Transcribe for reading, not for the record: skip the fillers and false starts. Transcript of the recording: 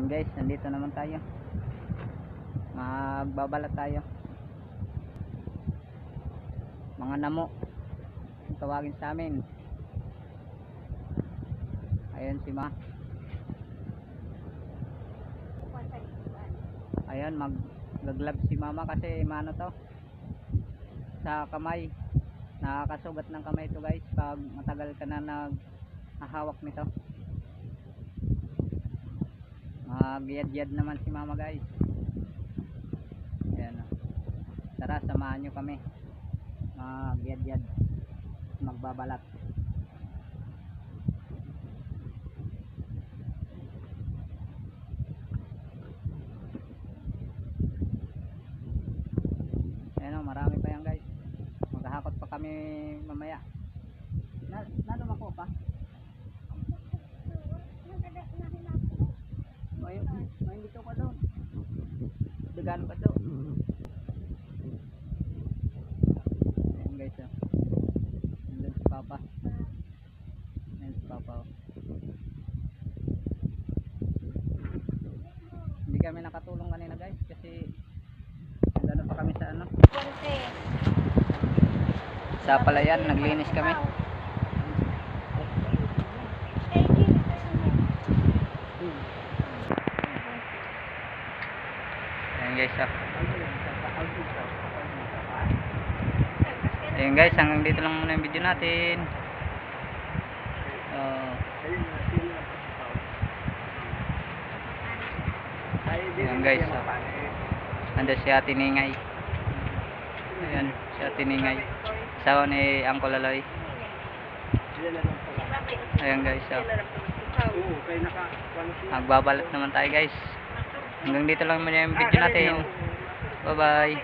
Guys, nandito naman tayo. Magbabalat tayo. Mga namo tawagin sa amin. Ayun si Ma. Ayun, maglaglab si Mama kasi mano to sa kamay. Nakakasugat ng kamay to guys pag matagal ka na naghahawak nito. Magyad-yad naman si Mama guys. Ayan. Tara, samahan nyo kami. Magyad-yad. Magbabalat. Ayan o, marami pa yan guys. Maghahakot pa kami mamaya. Nalumako pa? May dito ka doon. Dagan pa doon. Ayan guys o. Ayan si Papa. Ayan si Papa o. Hindi kami nakatulong kanina guys kasi gano'n pa kami sa ano. Sa palayan, naglinis kami. Ayan guys o. Ayan guys, hanggang dito lang muna yung video natin. Ayan guys o. Ando si Ate Ningay. Ayan, si Ate Ningay. Asawa ni Uncle Aloy. Ayan guys o. Magbabalat naman tayo guys. Hanggang dito lang muna yung video natin. Bye bye.